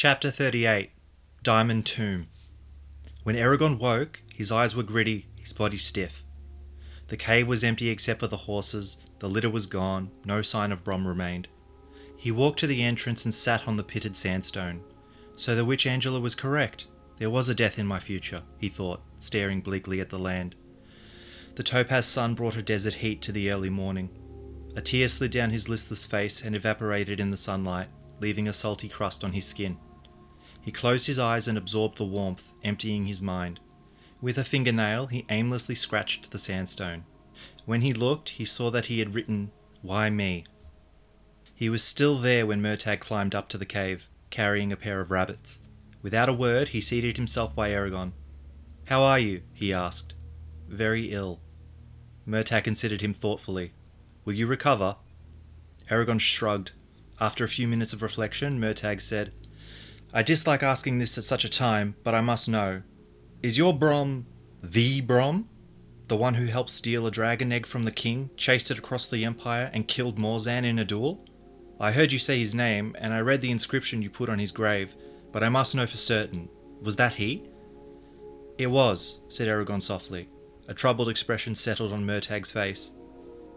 Chapter 38 Diamond Tomb. When Eragon woke, his eyes were gritty, his body stiff. The cave was empty except for the horses, the litter was gone, no sign of Brom remained. He walked to the entrance and sat on the pitted sandstone. So the witch Angela was correct. There was a death in my future, he thought, staring bleakly at the land. The topaz sun brought a desert heat to the early morning. A tear slid down his listless face and evaporated in the sunlight, leaving a salty crust on his skin. He closed his eyes and absorbed the warmth, emptying his mind. With a fingernail, he aimlessly scratched the sandstone. When he looked, he saw that he had written, "Why me?" He was still there when Murtagh climbed up to the cave, carrying a pair of rabbits. Without a word, he seated himself by Eragon. "How are you?" he asked. "Very ill." Murtagh considered him thoughtfully. "Will you recover?" Eragon shrugged. After a few minutes of reflection, Murtagh said, "I dislike asking this at such a time, but I must know. Is your Brom the Brom? The one who helped steal a dragon egg from the king, chased it across the Empire, and killed Morzan in a duel? I heard you say his name, and I read the inscription you put on his grave, but I must know for certain. Was that he?" "It was," said Eragon softly. A troubled expression settled on Murtagh's face.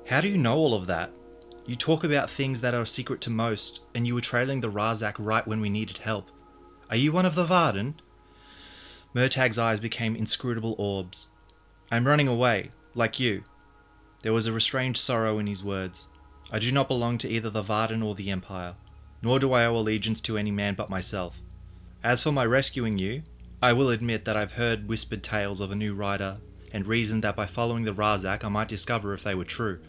"How do you know all of that? You talk about things that are a secret to most, and you were trailing the Razak right when we needed help. Are you one of the Varden?" Murtagh's eyes became inscrutable orbs. "I'm running away, like you." There was a restrained sorrow in his words. "I do not belong to either the Varden or the Empire, nor do I owe allegiance to any man but myself. As for my rescuing you, I will admit that I've heard whispered tales of a new rider, and reasoned that by following the Razak I might discover if they were true."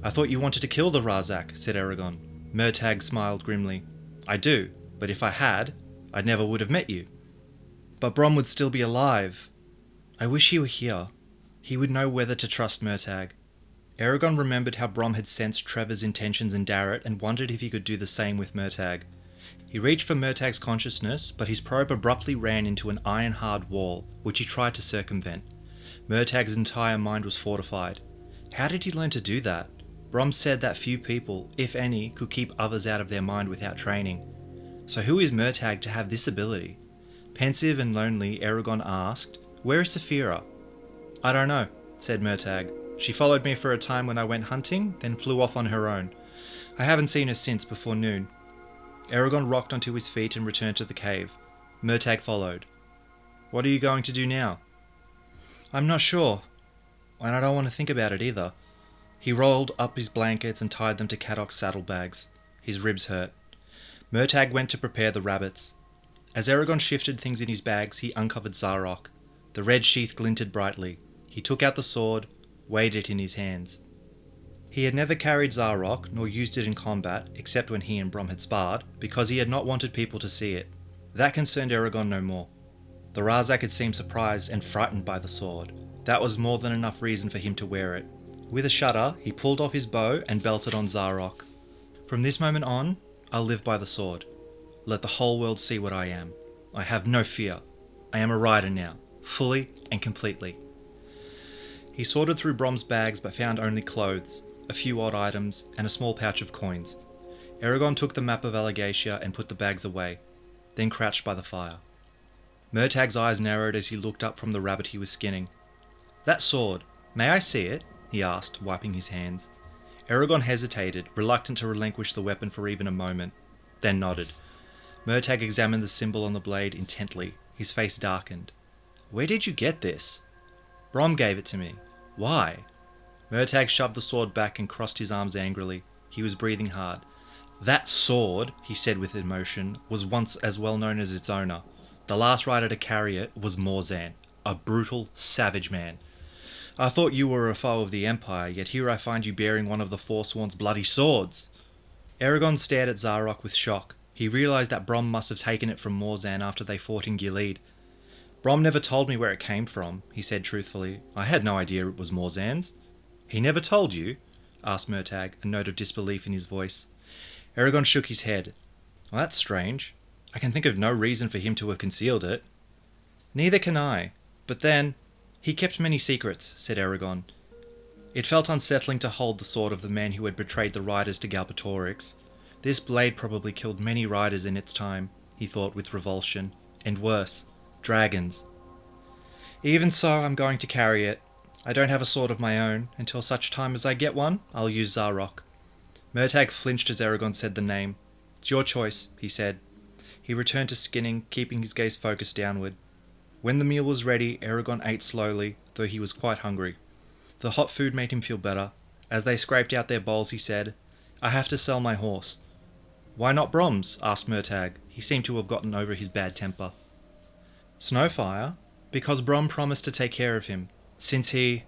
"I thought you wanted to kill the Razak," said Eragon. Murtagh smiled grimly. "I do, but if I had, I never would have met you." "But Brom would still be alive." "I wish he were here. He would know whether to trust Murtagh." Eragon remembered how Brom had sensed Trevor's intentions in Darrett and wondered if he could do the same with Murtagh. He reached for Murtagh's consciousness, but his probe abruptly ran into an iron-hard wall, which he tried to circumvent. Murtagh's entire mind was fortified. How did he learn to do that? Brom said that few people, if any, could keep others out of their mind without training. So who is Murtagh to have this ability? Pensive and lonely, Eragon asked, "Where is Saphira?" "I don't know," said Murtagh. "She followed me for a time when I went hunting, then flew off on her own. I haven't seen her since before noon." Eragon rocked onto his feet and returned to the cave. Murtagh followed. "What are you going to do now?" "I'm not sure, and I don't want to think about it either." He rolled up his blankets and tied them to Cadoc's saddlebags. His ribs hurt. Murtagh went to prepare the rabbits. As Eragon shifted things in his bags, he uncovered Zarok. The red sheath glinted brightly. He took out the sword, weighed it in his hands. He had never carried Zarok, nor used it in combat, except when he and Brom had sparred, because he had not wanted people to see it. That concerned Eragon no more. The Razak had seemed surprised and frightened by the sword. That was more than enough reason for him to wear it. With a shudder, he pulled off his bow and belted on Zarok. "From this moment on, I'll live by the sword. Let the whole world see what I am. I have no fear. I am a rider now, fully and completely." He sorted through Brom's bags but found only clothes, a few odd items, and a small pouch of coins. Eragon took the map of Allegatia and put the bags away, then crouched by the fire. Murtagh's eyes narrowed as he looked up from the rabbit he was skinning. "That sword, may I see it?" he asked, wiping his hands. Eragon hesitated, reluctant to relinquish the weapon for even a moment, then nodded. Murtagh examined the symbol on the blade intently. His face darkened. "Where did you get this?" "Brom gave it to me." "Why?" Murtagh shoved the sword back and crossed his arms angrily. He was breathing hard. "That sword," he said with emotion, "was once as well known as its owner. The last rider to carry it was Morzan, a brutal, savage man. I thought you were a foe of the Empire, yet here I find you bearing one of the Forsworn's bloody swords." Eragon stared at Zarok with shock. He realised that Brom must have taken it from Morzan after they fought in Gilead. "Brom never told me where it came from," he said truthfully. "I had no idea it was Morzan's." "He never told you?" asked Murtagh, a note of disbelief in his voice. Eragon shook his head. "Well, that's strange. I can think of no reason for him to have concealed it." "Neither can I. But then, he kept many secrets," said Eragon. It felt unsettling to hold the sword of the man who had betrayed the riders to Galbatorix. This blade probably killed many riders in its time. he thought with revulsion. And worse, dragons. Even so, I'm going to carry it. I don't have a sword of my own. Until such time as I get one, I'll use Zarok. Murtagh flinched as Eragon said the name. It's your choice, he said. He returned to skinning, keeping his gaze focused downward. When the meal was ready, Eragon ate slowly, though he was quite hungry. The hot food made him feel better. As they scraped out their bowls, he said, I have to sell my horse. Why not Brom's? Asked Murtagh. He seemed to have gotten over his bad temper. Snowfire? Because Brom promised to take care of him. Since he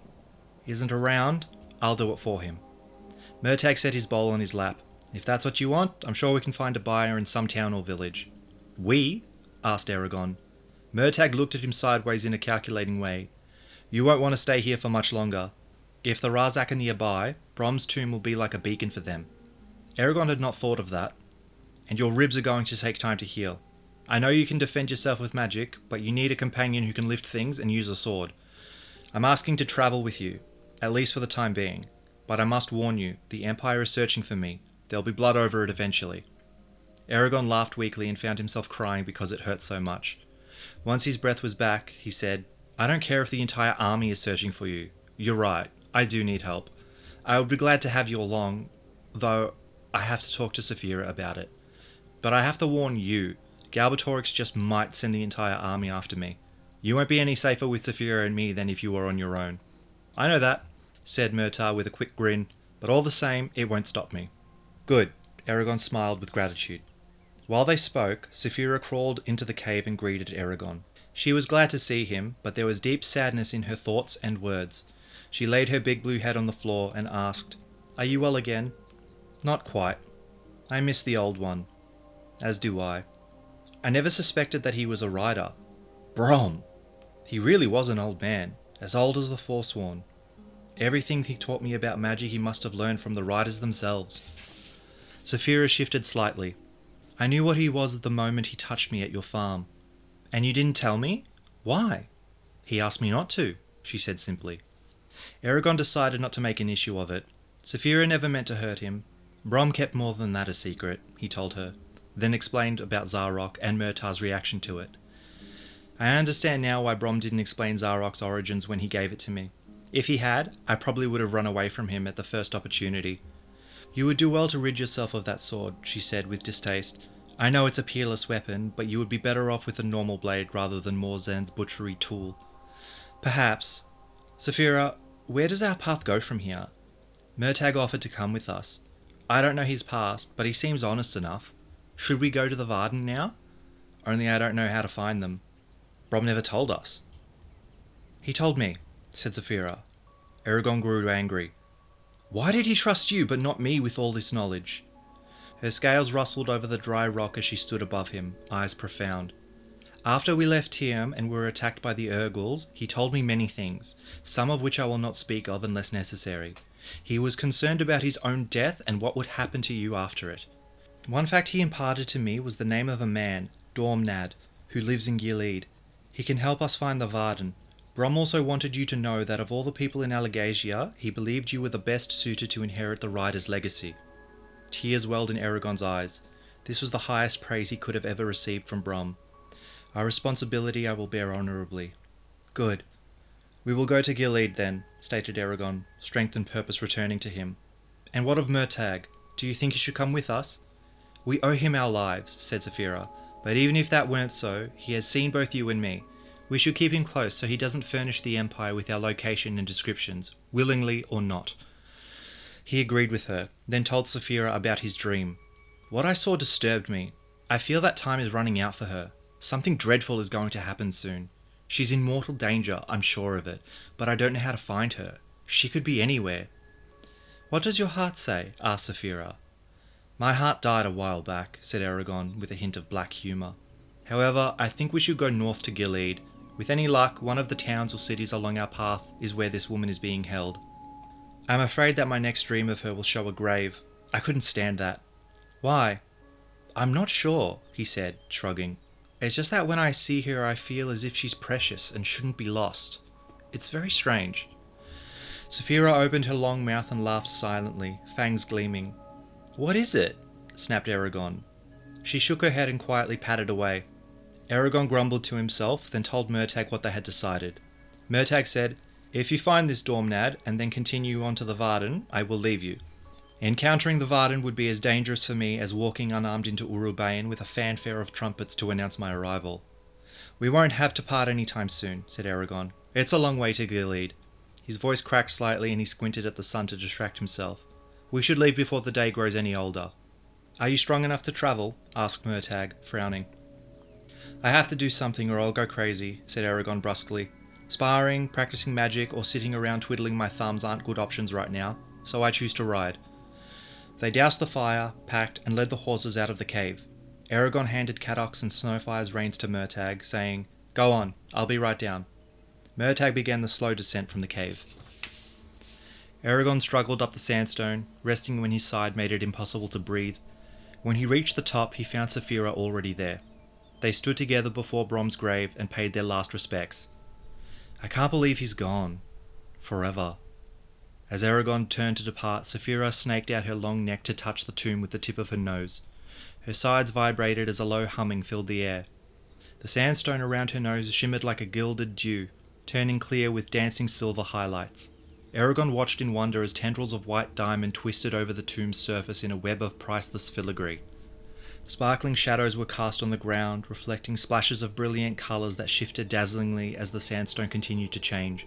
isn't around, I'll do it for him. Murtagh set his bowl on his lap. If that's what you want, I'm sure we can find a buyer in some town or village. We? Asked Eragon. Murtagh looked at him sideways in a calculating way. You won't want to stay here for much longer. If the Razak are nearby, Brom's tomb will be like a beacon for them. Eragon had not thought of that. And your ribs are going to take time to heal. I know you can defend yourself with magic, but you need a companion who can lift things and use a sword. I'm asking to travel with you, at least for the time being. But I must warn you, the Empire is searching for me. There'll be blood over it eventually. Eragon laughed weakly and found himself crying because it hurt so much. Once his breath was back, he said, I don't care if the entire army is searching for you. You're right, I do need help. I would be glad to have you along, though I have to talk to Saphira about it. But I have to warn you, Galbatorix just might send the entire army after me. You won't be any safer with Saphira and me than if you were on your own. I know that, said Murtagh with a quick grin, but all the same, it won't stop me. Good, Eragon smiled with gratitude. While they spoke, Saphira crawled into the cave and greeted Eragon. She was glad to see him, but there was deep sadness in her thoughts and words. She laid her big blue head on the floor and asked, Are you well again? Not quite. I miss the old one. As do I. I never suspected that he was a rider. Brom! He really was an old man, as old as the Forsworn. Everything he taught me about magic he must have learned from the riders themselves. Saphira shifted slightly. I knew what he was at the moment he touched me at your farm. And you didn't tell me? Why? He asked me not to, she said simply. Eragon decided not to make an issue of it. Saphira never meant to hurt him. Brom kept more than that a secret, he told her, then explained about Zarok and Murtagh's reaction to it. I understand now why Brom didn't explain Zarok's origins when he gave it to me. If he had, I probably would have run away from him at the first opportunity. You would do well to rid yourself of that sword, she said with distaste. I know it's a peerless weapon, but you would be better off with a normal blade rather than Morzan's butchery tool. Perhaps. Saphira, where does our path go from here? Murtagh offered to come with us. I don't know his past, but he seems honest enough. Should we go to the Varden now? Only I don't know how to find them. Brom never told us. He told me, said Saphira. Eragon grew angry. Why did he trust you but not me with all this knowledge? Her scales rustled over the dry rock as she stood above him, eyes profound. After we left Tiam and were attacked by the Urgals, he told me many things, some of which I will not speak of unless necessary. He was concerned about his own death and what would happen to you after it. One fact he imparted to me was the name of a man, Dormnad, who lives in Gilead. He can help us find the Varden. Brom also wanted you to know that of all the people in Allegasia, he believed you were the best suited to inherit the Rider's legacy. Tears welled in Eragon's eyes. This was the highest praise he could have ever received from Brom. Our responsibility I will bear honourably. Good. We will go to Gilead then, stated Eragon, strength and purpose returning to him. And what of Murtagh? Do you think he should come with us? We owe him our lives, said Saphira, but even if that weren't so, he has seen both you and me. We should keep him close so he doesn't furnish the Empire with our location and descriptions, willingly or not. He agreed with her, then told Saphira about his dream. What I saw disturbed me. I feel that time is running out for her. Something dreadful is going to happen soon. She's in mortal danger, I'm sure of it, but I don't know how to find her. She could be anywhere. What does your heart say? Asked Saphira. My heart died a while back, said Eragon with a hint of black humour. However, I think we should go north to Gilead. With any luck, one of the towns or cities along our path is where this woman is being held. I'm afraid that my next dream of her will show a grave. I couldn't stand that. Why? I'm not sure, he said, shrugging. It's just that when I see her I feel as if she's precious and shouldn't be lost. It's very strange. Saphira opened her long mouth and laughed silently, fangs gleaming. What is it? Snapped Eragon. She shook her head and quietly patted away. Eragon grumbled to himself, then told Murtagh what they had decided. Murtagh said, "If you find this Dormnad and then continue on to the Varden, I will leave you. Encountering the Varden would be as dangerous for me as walking unarmed into Urubain with a fanfare of trumpets to announce my arrival." "We won't have to part any time soon," said Eragon. "It's a long way to Gilead." His voice cracked slightly and he squinted at the sun to distract himself. "We should leave before the day grows any older." "Are you strong enough to travel?" asked Murtagh, frowning. "I have to do something or I'll go crazy," said Eragon brusquely. "Sparring, practicing magic, or sitting around twiddling my thumbs aren't good options right now, so I choose to ride." They doused the fire, packed, and led the horses out of the cave. Eragon handed Cadoc's and Snowfire's reins to Murtagh, saying, "Go on, I'll be right down." Murtagh began the slow descent from the cave. Eragon struggled up the sandstone, resting when his side made it impossible to breathe. When he reached the top, he found Saphira already there. They stood together before Brom's grave and paid their last respects. "I can't believe he's gone. Forever." As Eragon turned to depart, Saphira snaked out her long neck to touch the tomb with the tip of her nose. Her sides vibrated as a low humming filled the air. The sandstone around her nose shimmered like a gilded dew, turning clear with dancing silver highlights. Eragon watched in wonder as tendrils of white diamond twisted over the tomb's surface in a web of priceless filigree. Sparkling shadows were cast on the ground, reflecting splashes of brilliant colours that shifted dazzlingly as the sandstone continued to change.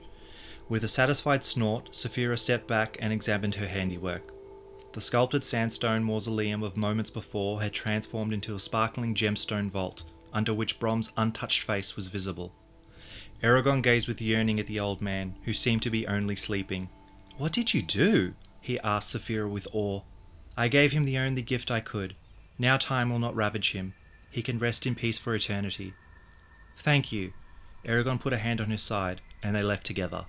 With a satisfied snort, Saphira stepped back and examined her handiwork. The sculpted sandstone mausoleum of moments before had transformed into a sparkling gemstone vault, under which Brom's untouched face was visible. Eragon gazed with yearning at the old man, who seemed to be only sleeping. "What did you do?" he asked Saphira with awe. "I gave him the only gift I could. Now time will not ravage him. He can rest in peace for eternity." "Thank you." Eragon put a hand on her side, and they left together.